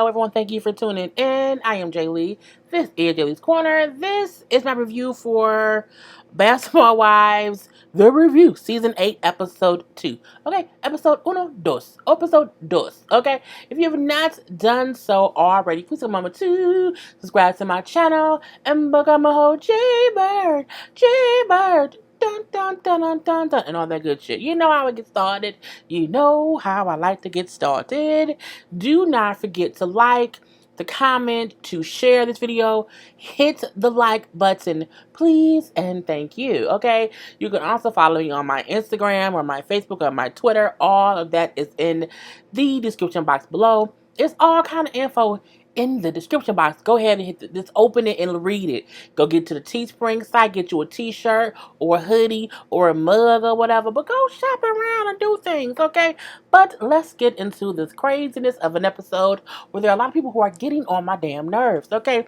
Hello, everyone. Thank you for tuning in. I am Jay Lee. This is Jay Lee's Corner. This is my review for Basketball Wives, The Review, Season 8, Episode 2. Okay, Episode uno, dos. Episode dos. Okay, if you have not done so already, please take a moment to subscribe to my channel and become a whole Jaybird. Jaybird. Dun, dun, dun, dun, dun, dun, and all that good shit. You know how I get started. You know how I like to get started. Do not forget to like, to comment, to share this video. Hit the like button, please, and thank you. Okay, you can also follow me on my Instagram or my Facebook or my Twitter. All of that is in the description box below. It's all kind of info in the description box. Go ahead and just open it and read it. Go get to the Teespring site, get you a t-shirt or a hoodie or a mug or whatever, but go shop around and do things, okay? But let's get into this craziness of an episode where there are a lot of people who are getting on my damn nerves, okay?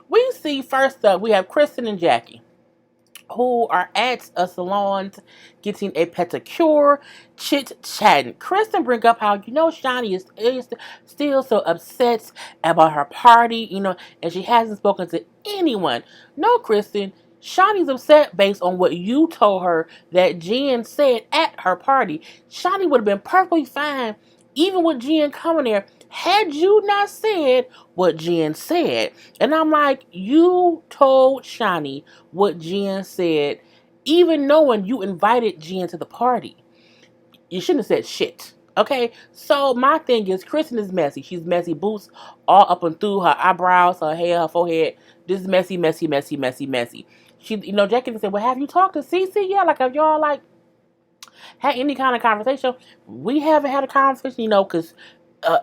We see first up, we have Kristin and Jackie, who are at a salon getting a pedicure, chit-chatting. Kristin bring up how, Shani is still so upset about her party, and she hasn't spoken to anyone. No, Kristin, Shani's upset based on what you told her that Jen said at her party. Shani would have been perfectly fine, even with Jen coming there, had you not said what Jen said. And I'm like, you told Shani what Jen said, even knowing you invited Jen to the party. You shouldn't have said shit. Okay? So my thing is, Kristin is messy. She's messy. Boots all up and through her eyebrows, her hair, her forehead. This is messy, messy, messy, messy, messy. She, Jackie said, well, have you talked to Cece yet? Like, have y'all, had any kind of conversation? We haven't had a conversation, because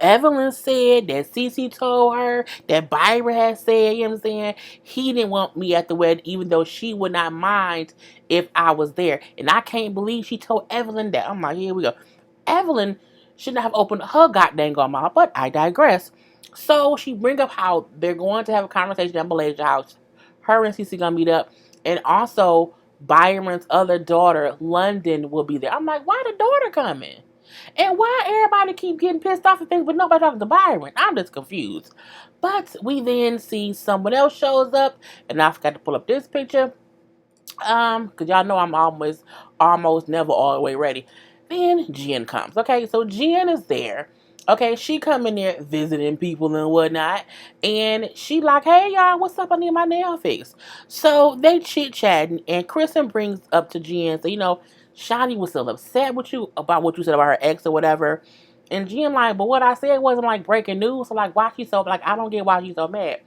Evelyn said that Cece told her that Byron had said, he didn't want me at the wedding, even though she would not mind if I was there. And I can't believe she told Evelyn that. I'm like, here we go. Evelyn should not have opened her goddamn mouth, but I digress. So she bring up how they're going to have a conversation at Malaysia House. Her and Cece gonna meet up, and also Byron's other daughter, London, will be there. I'm like, why the daughter coming? And why everybody keep getting pissed off at things, but nobody talking to Byron? I'm just confused. But we then see someone else shows up, and I forgot to pull up this picture, because y'all know I'm almost never all the way ready. Then Jen comes. Okay, so Jen is there. Okay, she come in there visiting people and whatnot, and she like, hey y'all, what's up? I need my nail fixed. So they chit chatting, and Kristin brings up to Jen, so Shani was still upset with you about what you said about her ex or whatever. And Jen like, but what I said wasn't like breaking news. So like, why she so I don't get why she's so mad.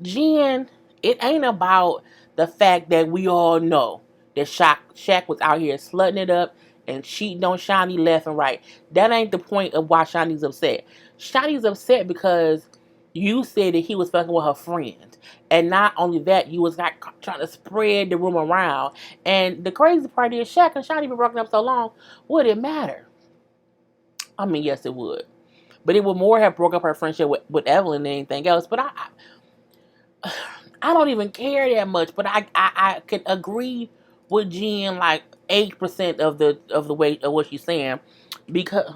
Jen, it ain't about the fact that we all know that Shaq was out here slutting it up and cheating on Shani left and right. That ain't the point of why Shani's upset. Shani's upset because you said that he was fucking with her friend. And not only that, you was trying to spread the rumor around. And the crazy part is Shaq and Shani been broken up so long, would it matter? I mean, yes, it would. But it would more have broke up her friendship with Evelyn than anything else. But I don't even care that much. But I can agree with Jen like 8% of the weight of what she's saying, because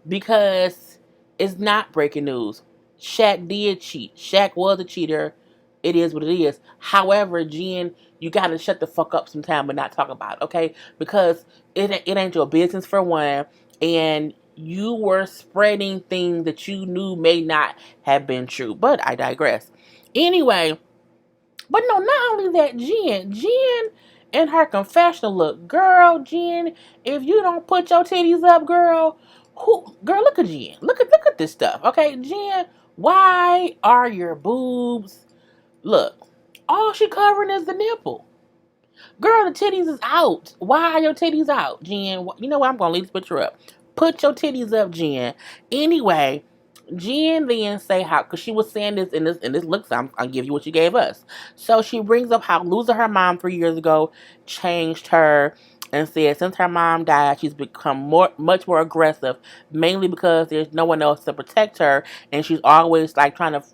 because it's not breaking news. Shaq did cheat. Shaq was a cheater. It is what it is. However, Jen, you gotta shut the fuck up sometime and not talk about it, okay? Because it ain't your business for one, and you were spreading things that you knew may not have been true. But I digress. Anyway, but no, not only that, Jen in her confessional look. Girl, Jen, if you don't put your titties up, girl, look at Jen. Look at this stuff. Okay, Jen, why are your boobs? Look, all she covering is the nipple. Girl, the titties is out. Why are your titties out, Jen? You know what? I'm gonna leave this picture up. Put your titties up, Jen. Anyway, Jen then say how, because she was saying this in this looks, I'll give you what she gave us. So she brings up how losing her mom 3 years ago changed her, and said since her mom died, she's become much more aggressive, mainly because there's no one else to protect her, and she's always like trying to,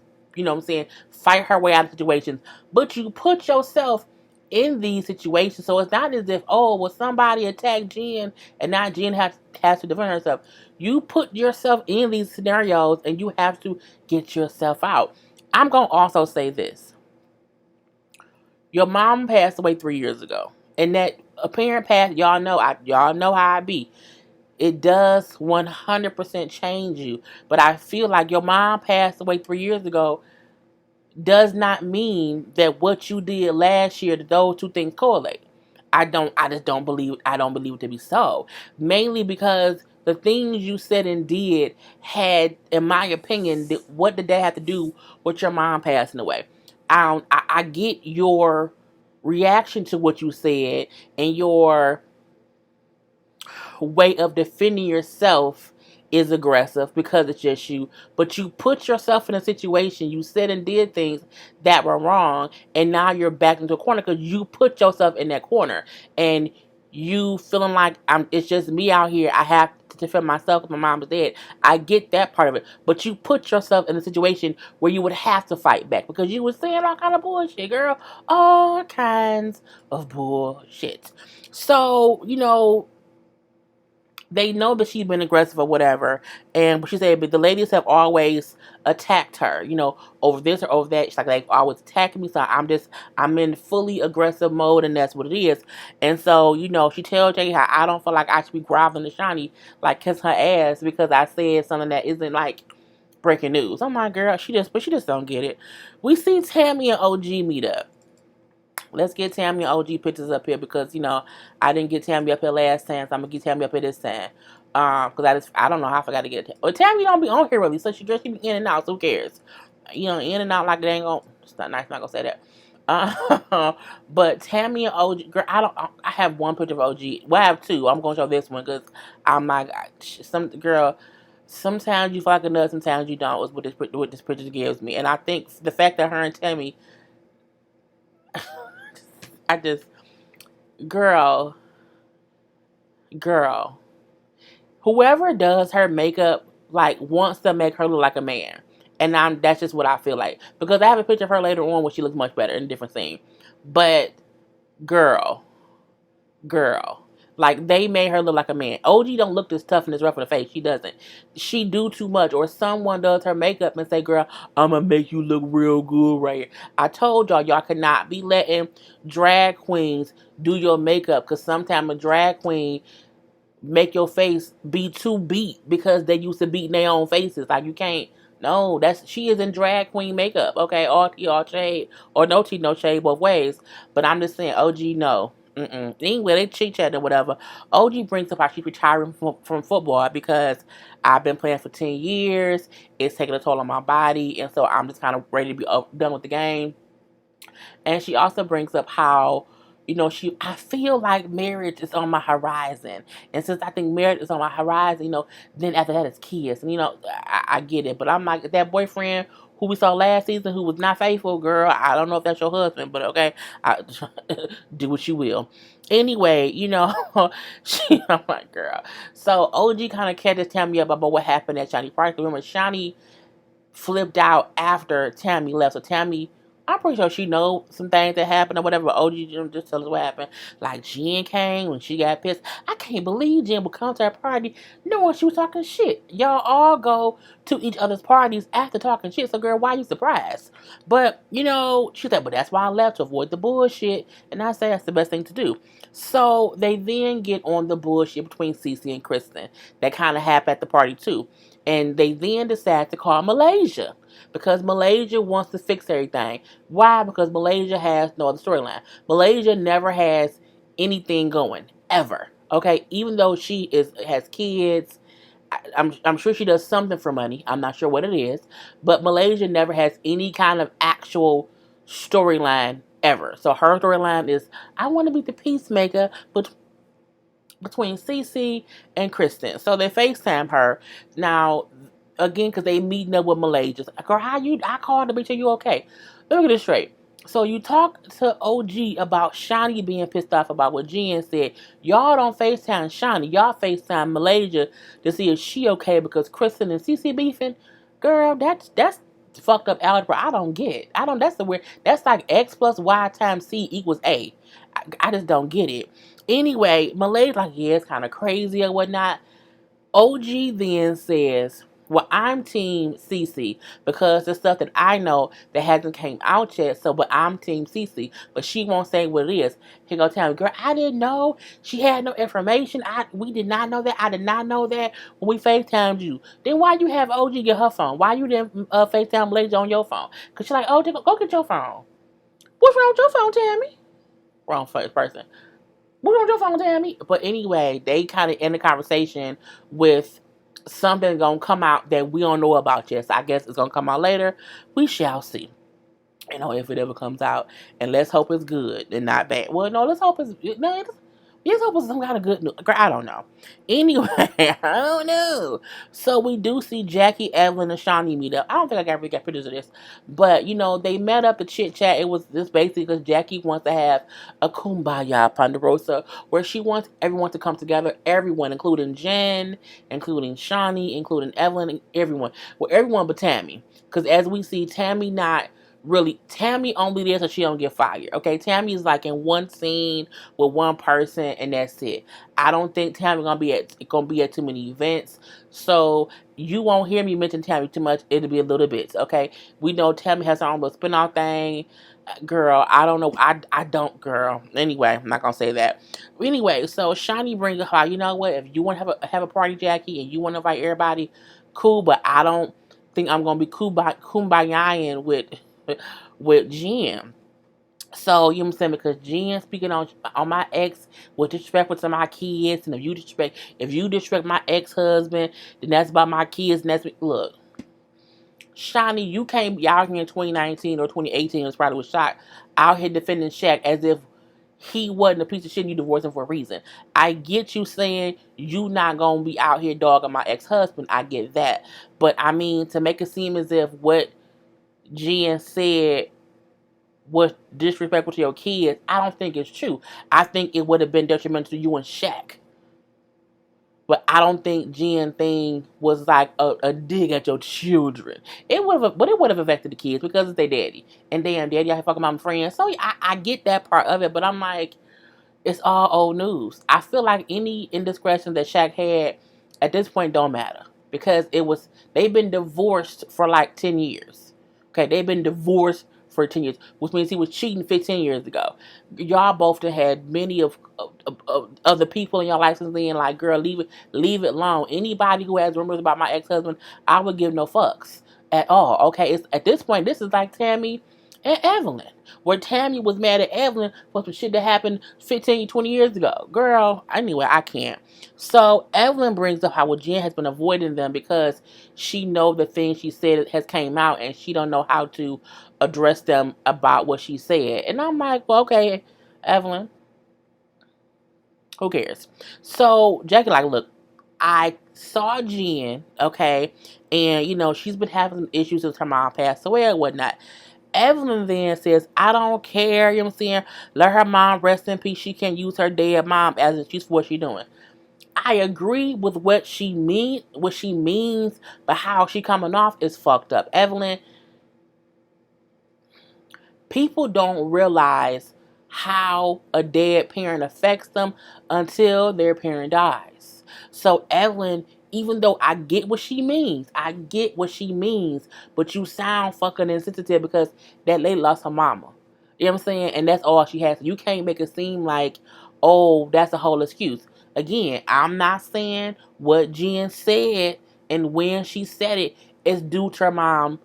fight her way out of situations. But you put yourself in these situations. So it's not as if, oh, well, somebody attacked Jen and now Jen has to defend herself. You put yourself in these scenarios and you have to get yourself out. I'm going to also say this. Your mom passed away 3 years ago. And that apparent path, y'all know how I be. It does 100% change you. But I feel like your mom passed away 3 years ago does not mean that what you did last year, that those two things correlate. I just don't believe it to be so. Mainly because the things you said and did had, in my opinion, what did that have to do with your mom passing away? I get your reaction to what you said and your way of defending yourself is aggressive because it's just you. But you put yourself in a situation, you said and did things that were wrong, and now you're back into a corner because you put yourself in that corner. And you feeling like it's just me out here. I have to defend myself if my mom is dead. I get that part of it. But you put yourself in a situation where you would have to fight back because you were saying all kind of bullshit, girl. All kinds of bullshit. So, they know that she's been aggressive or whatever, and she said, but the ladies have always attacked her, over this or over that. She's like, they always attacking me, so I'm in fully aggressive mode, and that's what it is. And so, she tells Jackie how I don't feel like I should be groveling to Shani, like kiss her ass because I said something that isn't like breaking news. I'm like, girl, she just don't get it. We seen Tammy and OG meet up. Let's get Tammy and OG pictures up here because, I didn't get Tammy up here last time, so I'm going to get Tammy up here this time. Because I don't know how I forgot to get it. Well, Tammy don't be on here really, so she be in and out, so who cares? In and out like it ain't going to, it's not nice, I'm not going to say that. But Tammy and OG, girl, I have one picture of OG. Well, I have two. I'm going to show this one because I'm like, sometimes you feel like a nut, sometimes you don't, is what this picture gives me. And I think the fact that her and Tammy, girl, whoever does her makeup, like, wants to make her look like a man. And that's just what I feel like. Because I have a picture of her later on where she looks much better in a different scene. But, girl, like, they made her look like a man. OG don't look this tough and this rough in the face. She doesn't. She do too much. Or someone does her makeup and say, girl, I'm going to make you look real good right here. I told y'all could not be letting drag queens do your makeup. Because sometimes a drag queen make your face be too beat because they used to beat their own faces. Like, you can't. No, she is in drag queen makeup. Okay, all tea, all shade. Or no tea, no shade both ways. But I'm just saying, OG, no. Anyway, they chit-chat or whatever. OG brings up how she's retiring from football because I've been playing for 10 years. It's taking a toll on my body. And so I'm just kind of ready to be done with the game. And she also brings up how, I feel like marriage is on my horizon. And since I think marriage is on my horizon, then after that is kids. And, I get it. But I'm like, that boyfriend who we saw last season who was not faithful, girl, I don't know if that's your husband, but okay, do what you will. Anyway, I'm like, girl. So OG kind of catches Tammy up about what happened at Shani Park. Remember, Shani flipped out after Tammy left. So Tammy, I'm pretty sure she knows some things that happened or whatever. OG just tell us what happened. Like, Jen came when she got pissed. I can't believe Jen would come to her party knowing she was talking shit. Y'all all go to each other's parties after talking shit. So, girl, why you surprised? But, she said, but that's why I left, to avoid the bullshit. And I say that's the best thing to do. So, they then get on the bullshit between Cece and Kristin. That kind of happened at the party, too. And they then decide to call Malaysia. Because Malaysia wants to fix everything. Why? Because Malaysia has no other storyline. Malaysia never has anything going. Ever. Okay? Even though she has kids. I'm sure she does something for money. I'm not sure what it is. But Malaysia never has any kind of actual storyline ever. So her storyline is, I want to be the peacemaker between Cece and Kristin. So they FaceTime her. Now, again, because they meeting up with Malaysia. Girl, I called to make sure you okay. Let me get this straight. So you talk to OG about Shani being pissed off about what Jen said. Y'all don't FaceTime Shani. Y'all FaceTime Malaysia to see if she okay because Kristin and Cece beefing. Girl, that's fucked up algebra I don't get. That's the weird. That's like X plus Y times C equals A. I just don't get it. Anyway, Malay's like, yeah, it's kind of crazy or whatnot. OG then says, well, I'm team Cece because the stuff that I know that hasn't came out yet. So, but I'm team Cece, but she won't say what it is. He gonna tell me, girl, I didn't know. She had no information. We did not know that. I did not know that when we FaceTimed you. Then why you have OG get her phone? Why you didn't FaceTime Lady on your phone? Cause she's like, oh, go get your phone. What's wrong with your phone, Tammy? Wrong first person. What's on your phone, Tammy? But anyway, they kind of end the conversation with something gonna come out that we don't know about yet. So I guess it's gonna come out later. We shall see. If it ever comes out, and let's hope it's good and not bad. Well, no, let's hope it's no. Let's hope it's some kind of good news. I don't know. Anyway, I don't know. So we do see Jackie, Evelyn, and Shawnee meet up. I don't think I got pictures of this, but they met up to chit chat. It was this basically because Jackie wants to have a kumbaya ponderosa where she wants everyone to come together. Everyone, including Jen, including Shawnee, including Evelyn, and everyone. Well, everyone but Tammy, because as we see, Tammy not. Really, Tammy only there so she don't get fired. Okay, Tammy is like in one scene with one person and that's it. I don't think Tammy gonna be at too many events, so you won't hear me mention Tammy too much. It'll be a little bit. Okay, we know Tammy has her own little spinoff thing. Girl, I don't know. I don't, girl. Anyway, I'm not gonna say that. Anyway, so Shawnee brings up how if you want to have a party, Jackie, and you want to invite everybody, cool. But I don't think I'm gonna be kumbayaing with Jen. So, you know what I'm saying? Because Jen speaking on my ex with disrespect to my kids, and if you disrespect my ex-husband, then that's about my kids, and that's look. Shawnee, you can't be out here in 2019 or 2018, it was probably was shot, out here defending Shaq as if he wasn't a piece of shit and you divorced him for a reason. I get you saying you not gonna be out here dogging my ex-husband. I get that. But I mean, to make it seem as if what Jen said was disrespectful to your kids, I don't think it's true. I think it would have been detrimental to you and Shaq. But I don't think Jen thing was like a dig at your children. But it would have affected the kids because it's their daddy. And damn daddy, I fucking my friends. So I get that part of it, but I'm like, it's all old news. I feel like any indiscretion that Shaq had at this point don't matter. Because they've been divorced for like 10 years. Okay, they've been divorced for 10 years, which means he was cheating 15 years ago. Y'all both have had many of other people in your life since then. Like, girl, leave it alone. Anybody who has rumors about my ex-husband, I would give no fucks at all. Okay, at this point, this is like Tammy and Evelyn, where Tammy was mad at Evelyn for some shit that happened 15, 20 years ago. Girl, anyway, I can't. So Evelyn brings up how Jen has been avoiding them because she know the things she said has came out and she don't know how to address them about what she said. And I'm like, well, okay, Evelyn, who cares? So Jackie like, look, I saw Jen, okay, and she's been having some issues since her mom passed away or whatnot. Evelyn then says, I don't care, you know what I'm saying? Let her mom rest in peace. She can't use her dead mom as an excuse for what she's doing. I agree with what she means, but how she coming off is fucked up. Evelyn, people don't realize how a dead parent affects them until their parent dies. So Evelyn, even though I get what she means, but you sound fucking insensitive because that lady lost her mama. You know what I'm saying? And that's all she has. You can't make it seem like, oh, that's a whole excuse. Again, I'm not saying what Jen said and when she said it is due to her mom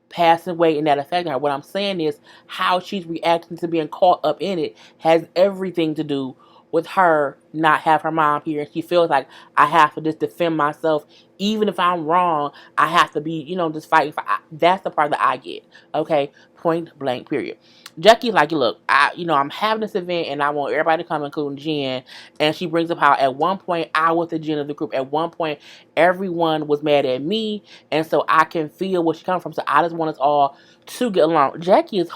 passing away and that affecting her. What I'm saying is how she's reacting to being caught up in it has everything to do with her not have her mom here. And she feels like I have to just defend myself. Even if I'm wrong, I have to be, just fighting for. That's the part that I get. Okay? Point blank, period. Jackie's like, look, I'm having this event and I want everybody to come, including Jen. And she brings up how at one point I was the Jen of the group. At one point, everyone was mad at me. And so I can feel where she's coming from. So I just want us all to get along. Jackie has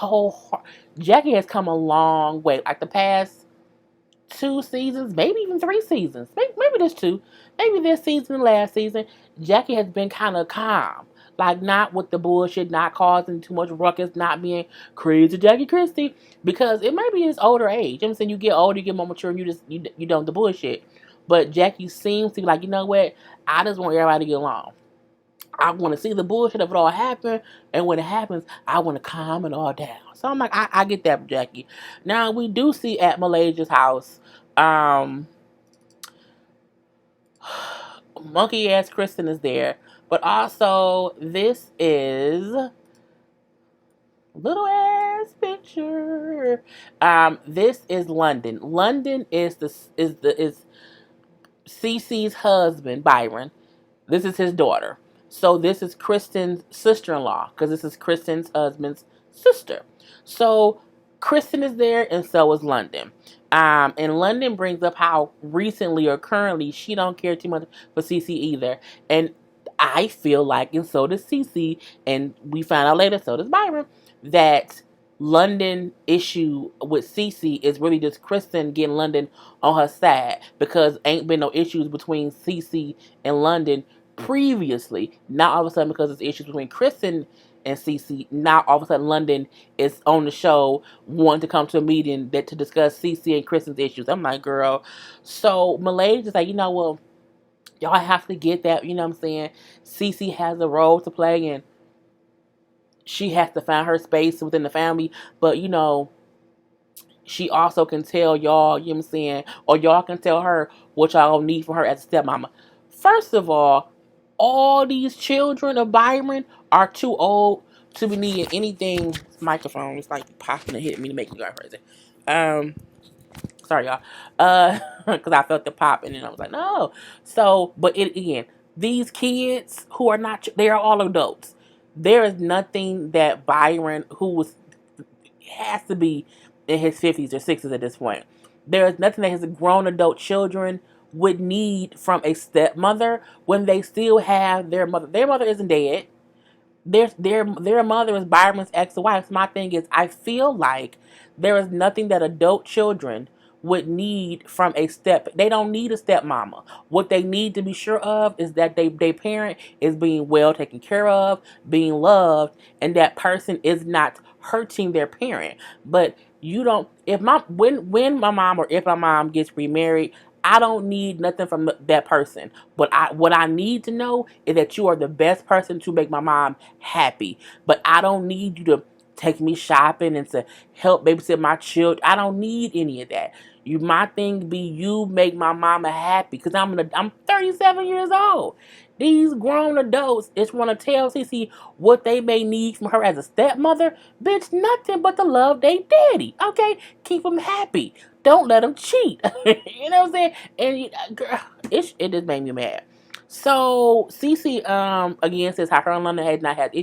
come a long way. Like the past 2 seasons, maybe even 3 seasons. Maybe there's 2. Maybe this season and last season, Jackie has been kind of calm. Like, not with the bullshit, not causing too much ruckus, not being crazy Jackie Christie. Because it may be his older age. You know what I'm saying? You get older, you get more mature, and you don't the bullshit. But Jackie seems to be like, you know what? I just want everybody to get along. I want to see the bullshit of it all happen, and when it happens, I want to calm it all down. So I'm like, I get that, Jackie. Now we do see at Malaysia's house, monkey ass Kristin is there, but also this is little ass picture. This is London. London is Cece's husband, Byron. This is his daughter. So this is Kristin's sister-in-law, because this is Kristin's husband's sister. So Kristin is there, and so is London. And London brings up how recently or currently she don't care too much for Cece either. And I feel like, and so does Cece, and we find out later, so does Byron, that London issue with Cece is really just Kristin getting London on her side, because ain't been no issues between Cece and London previously. Now all of a sudden, because there's issues between Kristin and Cece, now all of a sudden London is on the show wanting to come to a meeting to discuss Cece and Kristin's issues. I'm like, girl. So Malady's just like, well, y'all have to get that, you know what I'm saying? Cece has a role to play, and she has to find her space within the family. But, she also can tell y'all, you know what I'm saying? Or y'all can tell her what y'all need from her as a stepmama. First of all these children of Byron are too old to be needing anything. This microphone is like popping and hitting me to make me go crazy. Sorry, y'all. Because I felt the pop, and then I was like, no. So, but again, these kids who are not, they are all adults. There is nothing that Byron, has to be in his 50s or 60s at this point. There is nothing that his grown adult children would need from a stepmother when they still have their mother. Their mother isn't dead. Their mother is Byron's ex-wife. So my thing is, I feel like there is nothing that adult children would need from they don't need a stepmama. What they need to be sure of is that their parent is being well taken care of, being loved, and that person is not hurting their parent. But you don't, when my mom, or if my mom gets remarried, I don't need nothing from that person. But what I need to know is that you are the best person to make my mom happy. But I don't need you to take me shopping and to help babysit my children. I don't need any of that. My thing be, you make my mama happy, because I'm 37 years old. These grown adults just want to tell Cece what they may need from her as a stepmother. Bitch, nothing but the love they daddy. Okay? Keep them happy. Don't let them cheat. You know what I'm saying? And girl, it just made me mad. So Cece again says how her and London has not had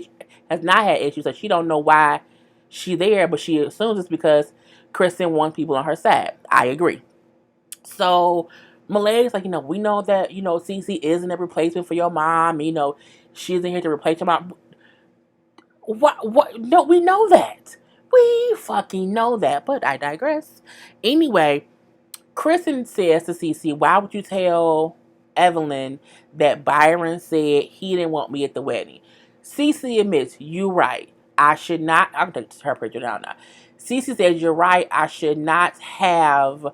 issues. So she don't know why she there, but she assumes it's because Kristin wants people on her side. I agree. So Malay's like, we know that, Cece isn't a replacement for your mom. She isn't here to replace your mom. What? No, we know that. We fucking know that. But I digress. Anyway, Kristin says to Cece, why would you tell Evelyn that Byron said he didn't want me at the wedding? Cece admits, you right. I should not. I'm going to take her picture down now. Cece says, you're right. I should not have,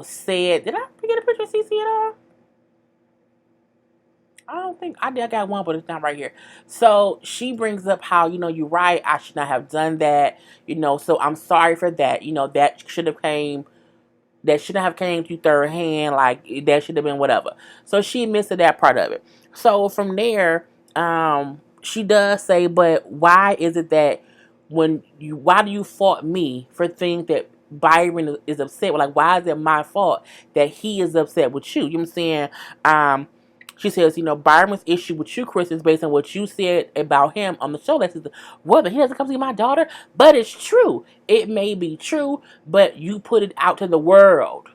said. Did I forget a picture of Cece at all? I don't think I did. I got one, but it's not right here. So she brings up how, you're right. I should not have done that. So I'm sorry for that. That should have came. That shouldn't have came to third hand. Like, that should have been whatever. So she admits to that part of it. So from there, she does say, but why is it that why do you fault me for things that Byron is upset with? Like, why is it my fault that he is upset with you? You know what I'm saying? She says, Byron's issue with you, Chris, is based on what you said about him on the show. That says, well, he doesn't come see my daughter. But it's true. It may be true, but you put it out to the world.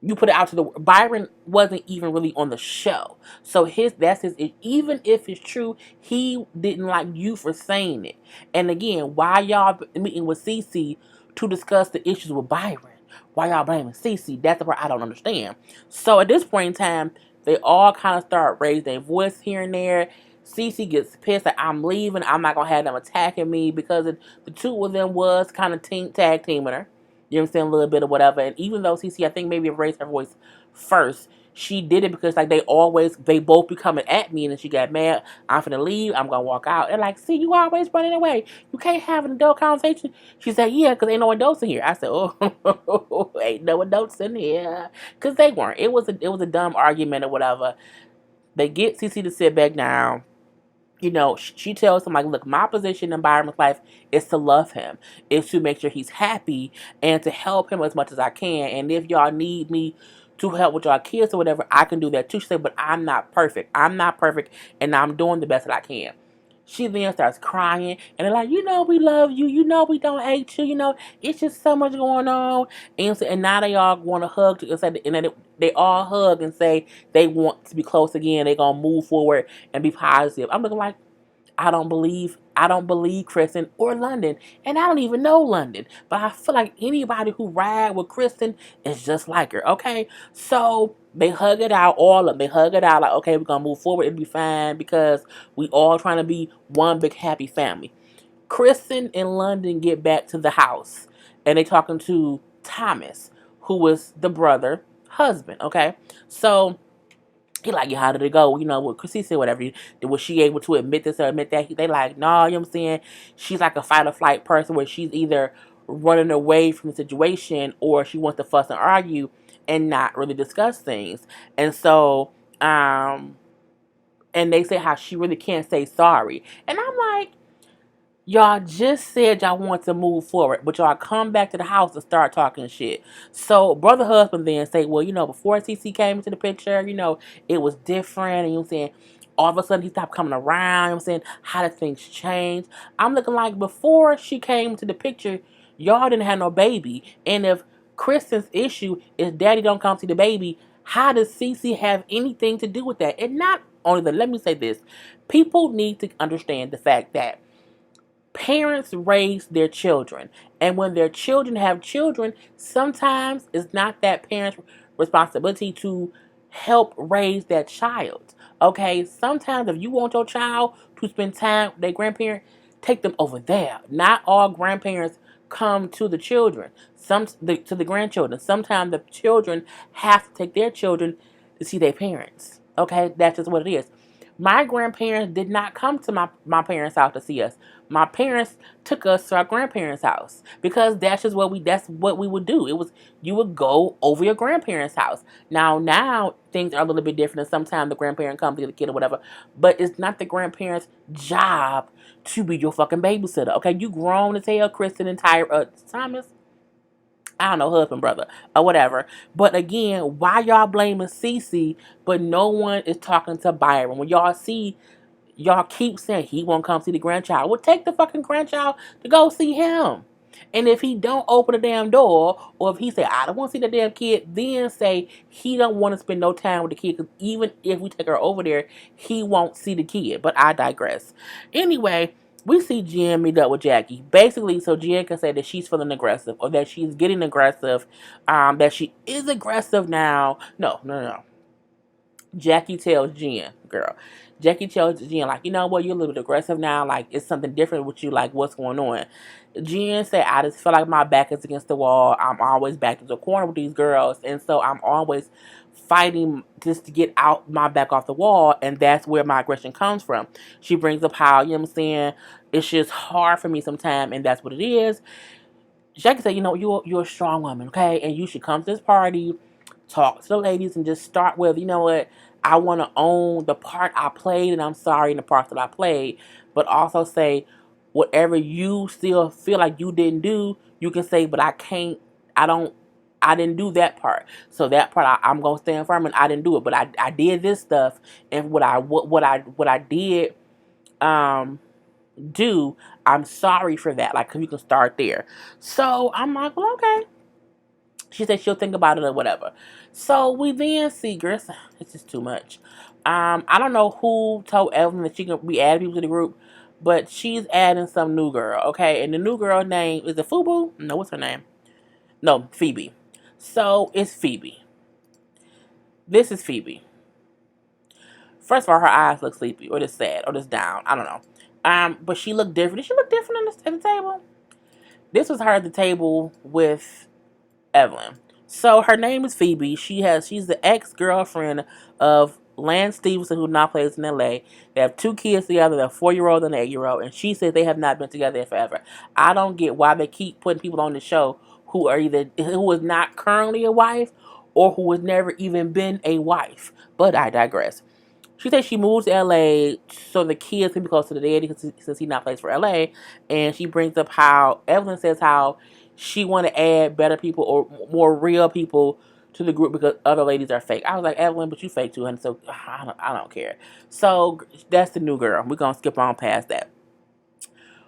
Byron wasn't even really on the show. So even if it's true, he didn't like you for saying it. And again, why y'all meeting with Cece to discuss the issues with Byron? Why y'all blaming Cece? That's the part I don't understand. So at this point in time, they all kind of start raising their voice here and there. Cece gets pissed like, I'm leaving. I'm not going to have them attacking me because the two of them was kind of tag teaming her. You know what I'm saying? A little bit or whatever. And even though Cece, I think, maybe raised her voice first, she did it because, like, they both be coming at me, and then she got mad. I'm finna leave. I'm gonna walk out. And, like, see, you always running away. You can't have an adult conversation. She said, yeah, because ain't no adults in here. I said, oh, ain't no adults in here. Because they weren't. It was a dumb argument or whatever. They get Cece to sit back down. You know, she tells him, like, look, my position in Byron's life is to love him, is to make sure he's happy, and to help him as much as I can. And if y'all need me to help with y'all kids or whatever, I can do that too. She said, but I'm not perfect. I'm not perfect, and I'm doing the best that I can. She then starts crying, and they're like, you know, we love you. You know, we don't hate you. You know, it's just so much going on. And now they all want to hug, and then they all hug and say they want to be close again. They're going to move forward and be positive. I'm looking like, I don't believe Kristin or London. And I don't even know London. But I feel like anybody who ride with Kristin is just like her, okay? So they hug it out, all of them. They hug it out like, okay, we're going to move forward. It'll be fine because we all trying to be one big happy family. Kristin and London get back to the house. And they talking to Thomas, who was the brother, husband, okay? So he like, yeah, how did it go? You know, what Chrissy said, whatever. Was she able to admit this or admit that? They like, no, you know what I'm saying? She's like a fight or flight person where she's either running away from the situation or she wants to fuss and argue and not really discuss things. And so, and they say how she really can't say sorry. And I'm like, y'all just said y'all want to move forward, but y'all come back to the house and start talking shit. So brother husband then say, well, you know, before Cece came into the picture, you know, it was different. And you know what I'm saying? All of a sudden he stopped coming around. You know what I'm saying? How did things change? I'm looking like before she came into the picture, y'all didn't have no baby. And if Kristin's issue is daddy don't come see the baby, how does Cece have anything to do with that? And not only that, let me say this. People need to understand the fact that parents raise their children, and when their children have children, sometimes it's not that parent's responsibility to help raise that child. Okay, sometimes if you want your child to spend time with their grandparent, take them over there. Not all grandparents come to the children, to the grandchildren. Sometimes the children have to take their children to see their parents. Okay, that's just what it is. My grandparents did not come to my parents' house to see us. My parents took us to our grandparents' house because that's what we would do. It was, you would go over your grandparents' house. Now things are a little bit different, and sometimes the grandparent comes to get the kid or whatever. But it's not the grandparents' job to be your fucking babysitter. Okay, you grown as hell, Kristin and Thomas. I don't know, husband, brother, or whatever. But again, why y'all blaming Cece, but no one is talking to Byron? When y'all keep saying he won't come see the grandchild. Well, take the fucking grandchild to go see him. And if he don't open the damn door, or if he say, I don't want to see the damn kid, then say he don't want to spend no time with the kid, because even if we take her over there, he won't see the kid. But I digress. Anyway, we see Jen meet up with Jackie. Basically, so Jen can say that she's feeling aggressive, or that she's getting aggressive, that she is aggressive now. No. Jackie tells Jen, girl. Jackie tells Jen, like, you know what, you're a little bit aggressive now. Like, it's something different with you. Like, what's going on? Jen said, I just feel like my back is against the wall. I'm always back to the corner with these girls. And so I'm always fighting just to get out my back off the wall. And that's where my aggression comes from. She brings up how, you know what I'm saying, it's just hard for me sometimes. And that's what it is. Jackie said, you know, you're a strong woman, okay? And you should come to this party, talk to the ladies, and just start with, you know what, I want to own the part I played, and I'm sorry in the parts that I played, but also say whatever you still feel like you didn't do, you can say, but I didn't do that part. So that part I'm gonna stand firm, and I didn't do it, but I did this stuff, and what I did do, I'm sorry for that. Like, you can start there. So I'm like, well, okay. She said she'll think about it or whatever. So we then see, girl, this is too much. I don't know who told Evelyn that she can be adding people to the group, but she's adding some new girl, okay? And the new girl name, is it Fubu? No, what's her name? No, Phoebe. So it's Phoebe. This is Phoebe. First of all, her eyes look sleepy or just sad or just down. I don't know. But she looked different. Did she look different at the table? This was her at the table with Evelyn. So her name is Phoebe. She's the ex-girlfriend of Lance Stevenson, who now plays in LA. They have two kids together, a 4-year-old and an 8-year-old, and she says they have not been together in forever. I don't get why they keep putting people on the show who is not currently a wife or who has never even been a wife. But I digress. She said she moves to LA so the kids can be close to the daddy since he not plays for LA. And she brings up how Evelyn says how she want to add better people or more real people to the group because other ladies are fake. I was like, Evelyn, but you fake too, and so I don't care. So that's the new girl. We're gonna skip on past that.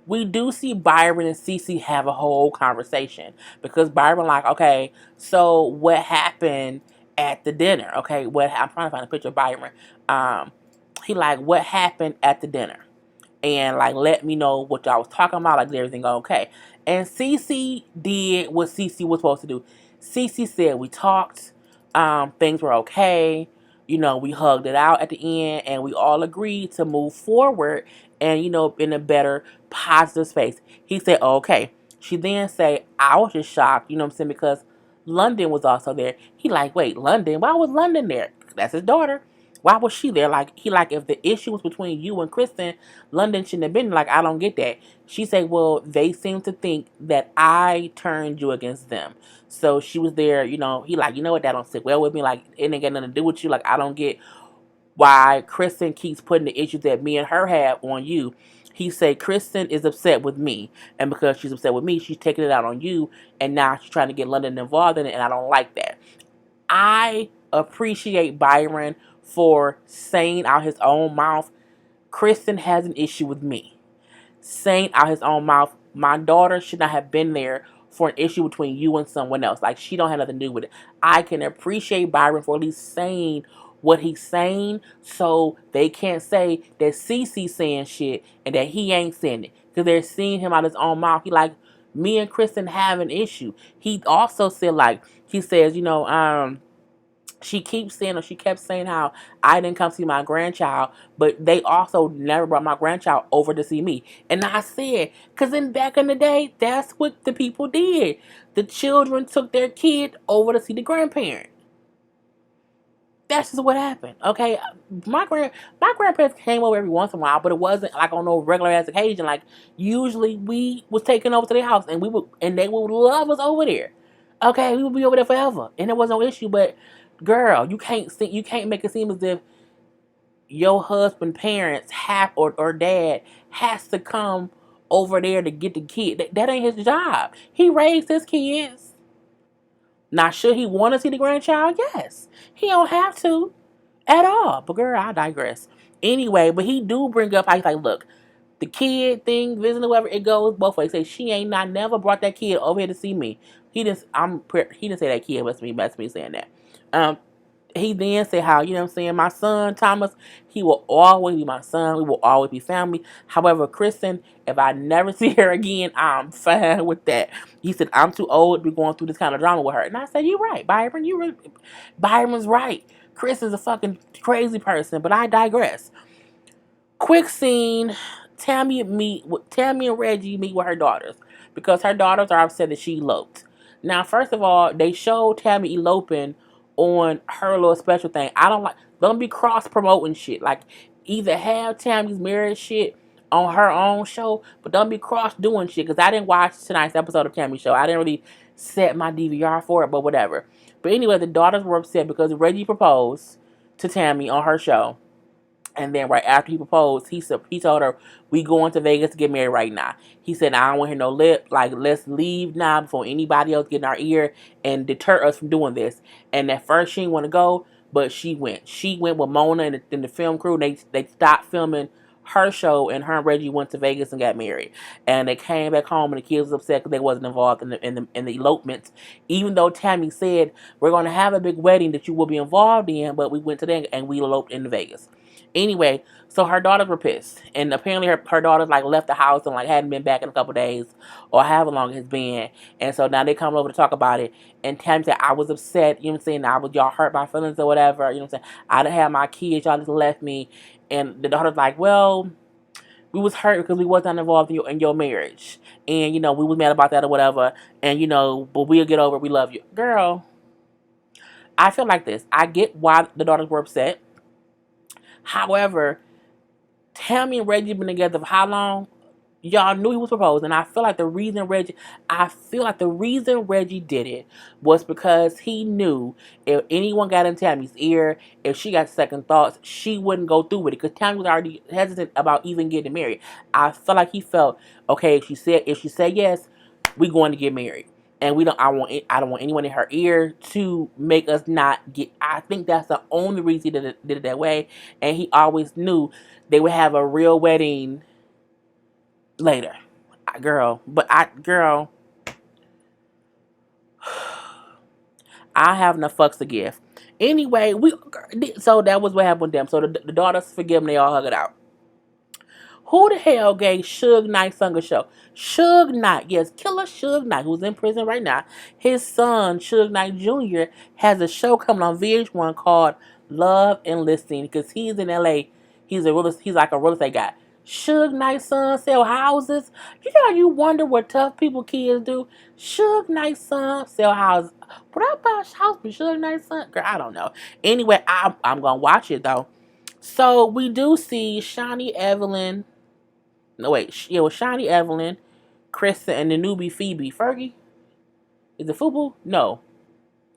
We do see Byron and Cece have a whole conversation because Byron like, okay, so what happened at the dinner? Okay, I'm trying to find a picture of Byron. He like, what happened at the dinner? And like, let me know what y'all was talking about. Like, is everything okay? And Cece did what Cece was supposed to do. Cece said we talked. Things were okay. We hugged it out at the end, and we all agreed to move forward, and in a better, positive space. He said, okay. She then said, I was just shocked. You know what I'm saying? Because London was also there. He like, wait, London? Why was London there? That's his daughter. Why was she there? Like, if the issue was between you and Kristin, London shouldn't have been. Like, I don't get that. She said, well, they seem to think that I turned you against them. So she was there, he like, you know what, that don't sit well with me. Like, it ain't got nothing to do with you. Like, I don't get why Kristin keeps putting the issues that me and her have on you. He said Kristin is upset with me. And because she's upset with me, she's taking it out on you. And now she's trying to get London involved in it. And I don't like that. I appreciate Byron for saying out his own mouth, Kristin has an issue with me. Saying out his own mouth, my daughter should not have been there for an issue between you and someone else. Like, she don't have nothing to do with it. I can appreciate Byron for at least saying what he's saying so they can't say that Cece's saying shit and that he ain't saying it. Because they're seeing him out his own mouth. He like, me and Kristin have an issue. He also said, like, he says, she kept saying how I didn't come see my grandchild, but they also never brought my grandchild over to see me. And I said, because back in the day, that's what the people did. The children took their kid over to see the grandparent. That's just what happened. Okay, my grandparents came over every once in a while, but it wasn't like on no regular ass occasion. Like, usually we was taken over to their house, and they would love us over there. Okay, we would be over there forever, and there was no issue. But girl, you can't make it seem as if your husband parents have or dad has to come over there to get the kid. That ain't his job. He raised his kids. Now, should he want to see the grandchild? Yes. He don't have to at all. But girl, I digress. Anyway, but he do bring up how he's like, look, the kid thing, visiting whoever, it goes both ways. Say she ain't not never brought that kid over here to see me. He didn't say that kid. That's me saying that. He then said how, you know what I'm saying, my son, Thomas, he will always be my son. We will always be family. However, Kristin, if I never see her again, I'm fine with that. He said, I'm too old to be going through this kind of drama with her. And I said, you're right, Byron. Byron's right. Chris is a fucking crazy person, but I digress. Quick scene, Tammy and Reggie meet with her daughters because her daughters are upset that she eloped. Now, first of all, they showed Tammy eloping on her little special thing. Don't be cross promoting shit. Like, either have Tammy's marriage shit on her own show, but don't be cross doing shit. Because I didn't watch tonight's episode of Tammy's show. I didn't really set my DVR for it, but whatever. But anyway, the daughters were upset because Reggie proposed to Tammy on her show. And then right after he proposed, he told her, we going to Vegas to get married right now. He said, I don't want to hear no lip. Like, let's leave now before anybody else get in our ear and deter us from doing this. And at first she didn't want to go, but she went. She went with Mona and the film crew. They stopped filming her show, and her and Reggie went to Vegas and got married. And they came back home, and the kids was upset because they wasn't involved in the elopements. Even though Tammy said, we're going to have a big wedding that you will be involved in, but we went to them and we eloped in Vegas. Anyway, so her daughters were pissed. And apparently her daughters like left the house and like hadn't been back in a couple days or however long it's been. And so now they come over to talk about it. And Tammy said, I was upset, you know what I'm saying? Y'all hurt my feelings or whatever, you know what I'm saying? I didn't have my kids, y'all just left me. And the daughter's like, well, we was hurt because we wasn't involved in your marriage. And, we was mad about that or whatever. And, but we'll get over it. We love you. Girl, I feel like this. I get why the daughters were upset. However, Tammy and Reggie been together for how long? Y'all knew he was proposed, and I feel like the reason Reggie did it was because he knew if anyone got in Tammy's ear, if she got second thoughts, she wouldn't go through with it because Tammy was already hesitant about even getting married. I feel like he felt okay if she said yes, we going to get married. And I don't want anyone in her ear to make us not get. I think that's the only reason he did it that way. And he always knew they would have a real wedding later. Girl, I have enough fucks to give. Anyway, so that was what happened with them. So the daughters forgive them, they all hug it out. Who the hell gave Suge Knight son a show? Suge Knight, yes, Killer Suge Knight, who's in prison right now. His son, Suge Knight Jr., has a show coming on VH1 called Love and Listing because he's in LA. He's like a real estate guy. Suge Knight's son sell houses. You wonder what tough people kids do. Suge Knight's son sell houses. Would I buy a house for Suge Knight's son? Girl, I don't know. Anyway, I'm gonna watch it though. So we do see Shawnee Evelyn. No wait, it was Shawnee Evelyn, Kristin, and the newbie Phoebe. Fergie? Is it Fubu? No.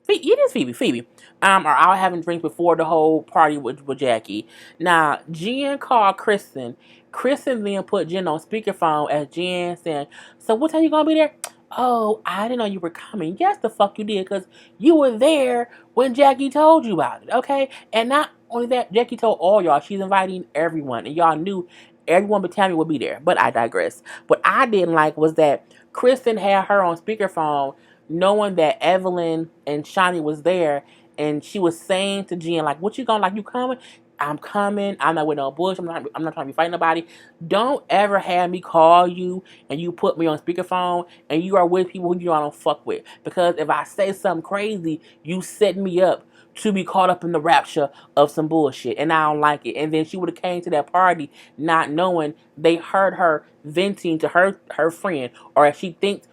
It is Phoebe. Phoebe. Are out having drinks before the whole party with Jackie. Now, Jen called Kristin. Kristin then put Jen on speakerphone as Jen saying, so what time you gonna be there? Oh, I didn't know you were coming. Yes, the fuck you did, because you were there when Jackie told you about it, okay? And not only that, Jackie told all y'all she's inviting everyone, and y'all knew everyone but Tammy would be there. But I digress. What I didn't like was that Kristin had her on speakerphone knowing that Evelyn and Shawnee was there, and she was saying to Jen, like, what you gonna, like, you coming? I'm coming. I'm not with no bullshit. I'm not trying to be fighting nobody. Don't ever have me call you and you put me on speakerphone and you are with people who you don't fuck with. Because if I say something crazy, you set me up to be caught up in the rapture of some bullshit. And I don't like it. And then she would have came to that party not knowing they heard her venting to her friend. Or if she thinks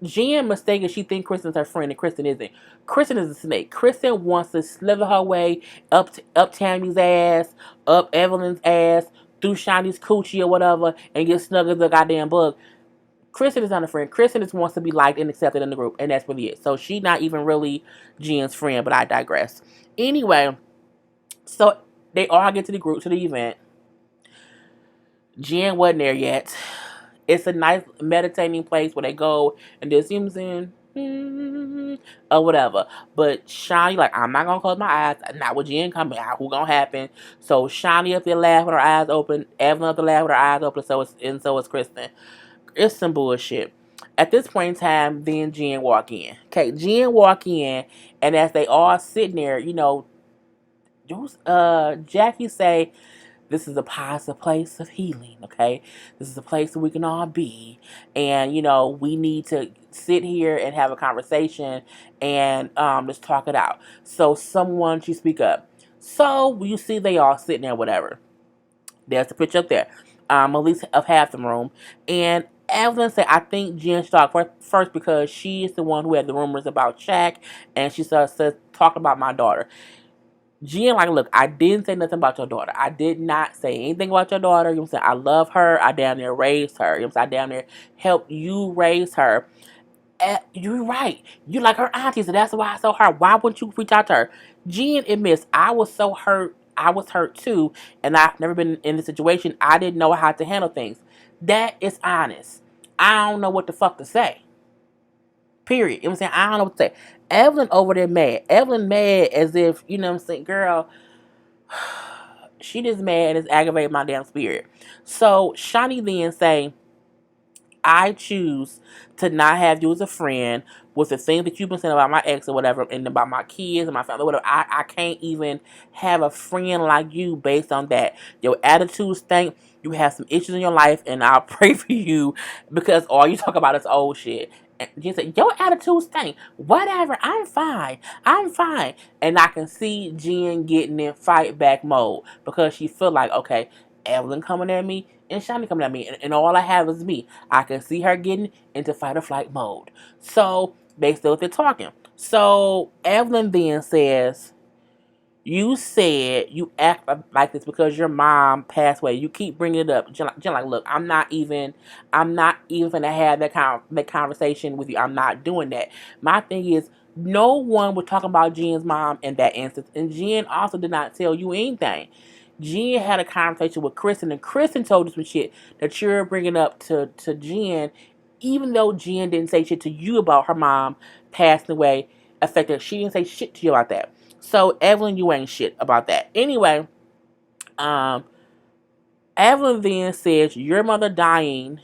Jen mistaken, she thinks Kristin's her friend and Kristin isn't. Kristin is a snake. Kristin wants to slither her way up Tammy's ass, up Evelyn's ass, through Shawnee's coochie or whatever, and get snug as a goddamn bug. Kristin is not a friend. Kristin just wants to be liked and accepted in the group, and that's really it. So she's not even really Jen's friend, but I digress. Anyway, so they all get to the event. Jen wasn't there yet. It's a nice meditating place where they go and do Simpson or whatever. But Shawnee, like, I'm not gonna close my eyes. Not with Jen coming out. Who gonna happen? So Shawnee up there laughing with her eyes open. Evelyn up there laughing with her eyes open. So is Kristin. It's some bullshit. At this point in time, then Jen walk in. Okay, Jen walk in, and as they all sitting there, Jackie say, this is a positive place of healing, okay? This is a place where we can all be. And, we need to sit here and have a conversation and just talk it out. So someone should speak up. So you see they all sitting there, whatever. There's the picture up there. At least of half the room. And Evelyn said, I think Jen should talk first because she is the one who had the rumors about Shaq. And she says talk about my daughter. Jen, like, look, I didn't say nothing about your daughter. I did not say anything about your daughter. You know what I'm saying? I love her. I down there raised her. You know what I'm saying? I down there helped you raise her. You're right. You like her auntie, so that's why I saw her. Why wouldn't you reach out to her? Jen admits, I was so hurt. I was hurt too, and I've never been in this situation. I didn't know how to handle things. That is honest. I don't know what the fuck to say. Period. You know what I'm saying? I don't know what to say. Evelyn over there mad. Evelyn mad as if, you know what I'm saying, girl, she just mad and it's aggravating my damn spirit. So Shawnee then say, I choose to not have you as a friend, with the things that you've been saying about my ex or whatever, and about my kids and my family, whatever, I can't even have a friend like you based on that. Your attitude stink. You have some issues in your life, and I'll pray for you because all you talk about is old shit. And you say, your attitude stink. Whatever, I'm fine. I'm fine. And I can see Jen getting in fight back mode because she feel like, okay, Evelyn coming at me and Shani coming at me, and all I have is me. I can see her getting into fight or flight mode. So they still they're talking. So Evelyn then says, you said you act like this because your mom passed away. You keep bringing it up. Jen, like, look, I'm not even gonna have that conversation with you. I'm not doing that. My thing is, no one was talking about Jen's mom in that instance, and Jen also did not tell you anything. Jen had a conversation with Kristin, and Kristin told you some shit that you're bringing up to Jen, even though Jen didn't say shit to you about her mom passing away. Affected. She didn't say shit to you about that. So Evelyn, you ain't shit about that. Anyway, Evelyn then says your mother dying.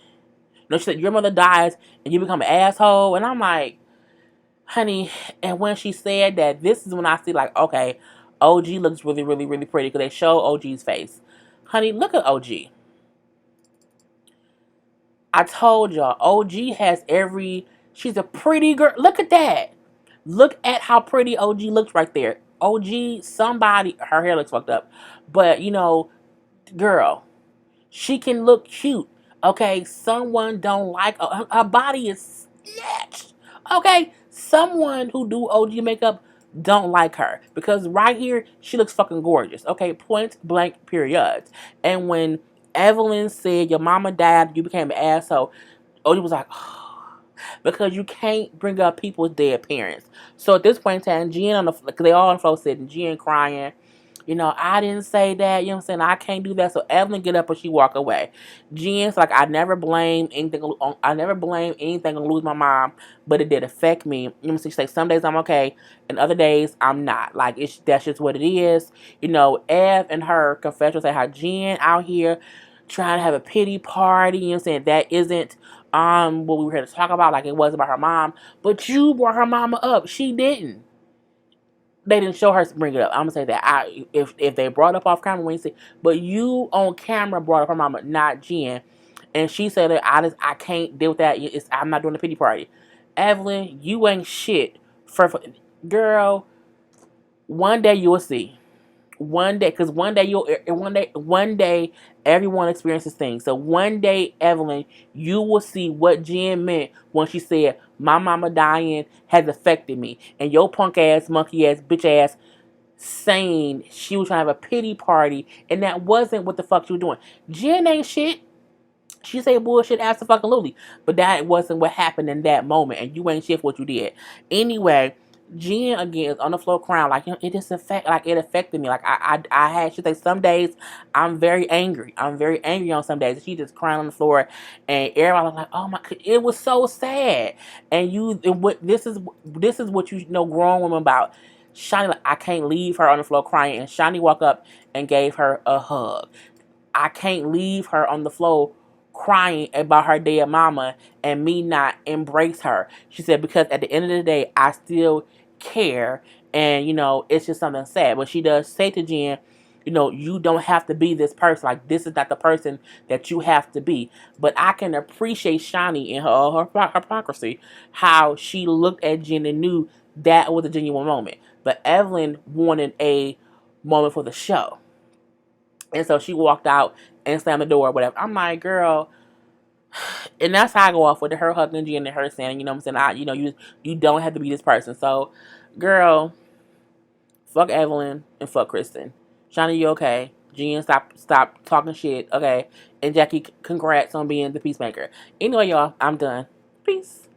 No, she said your mother dies and you become an asshole. And I'm like, honey. And when she said that, this is when I see like, okay, OG looks really, really, really pretty because they show OG's face. Honey, look at OG. I told y'all, OG has she's a pretty girl. Look at that. Look at how pretty OG looks right there. OG, her hair looks fucked up. But, girl, she can look cute. Okay, someone don't like her body is snatched. Okay, someone who do OG makeup don't like her because right here she looks fucking gorgeous. Okay, point blank period. And when Evelyn said your mama died, you became an asshole, OG was like, oh, because you can't bring up people's dead parents. So at this point in time, Jen because they all on the floor sitting, Jen crying. I didn't say that. You know what I'm saying? I can't do that. So Evelyn get up and she walk away. Jen's like, I never blame anything on losing my mom, but it did affect me. You know what I'm saying? She say some days I'm okay, and other days I'm not. Like that's just what it is. Ev and her confession say how Jen out here trying to have a pity party. You know what I'm saying? That isn't what we were here to talk about. Like it was about her mom, but you brought her mama up. She didn't. They didn't show her bring it up. I'm gonna say that if they brought up off camera, we see. But you on camera brought up her mama, not Jen, and she said that I can't deal with that. I'm not doing the pity party. Evelyn, you ain't shit for girl. One day you will see. One day, because one day everyone experiences things. So one day, Evelyn, you will see what Jen meant when she said, my mama dying has affected me. And your punk ass, monkey ass, bitch ass saying she was trying to have a pity party, and that wasn't what the fuck she was doing. Jen ain't shit. She said bullshit absolutely. But that wasn't what happened in that moment, and you ain't shit for what you did. Anyway, Jen again is on the floor crying like it affected me. Like I had, she say some days I'm very angry. I'm very angry on some days. And she just crying on the floor, and everybody was like, oh my, it was so sad. This is what you know grown women about. Shani, like, I can't leave her on the floor crying, and Shani walked up and gave her a hug. I can't leave her on the floor crying about her dead mama and me not embrace her. She said, because at the end of the day, I still care, and it's just something sad. But she does say to Jen, you don't have to be this person. Like, this is not the person that you have to be. But I can appreciate Shani in her hypocrisy, how she looked at Jen and knew that was a genuine moment. But Evelyn wanted a moment for the show. And so she walked out and slammed the door or whatever. I'm like, girl, and that's how I go off with her hugging Jen and her saying, you know what I'm saying, you don't have to be this person. So, girl, fuck Evelyn and fuck Kristin. Shani, you okay? Jen, stop talking shit, okay? And Jackie, congrats on being the peacemaker. Anyway, y'all, I'm done. Peace.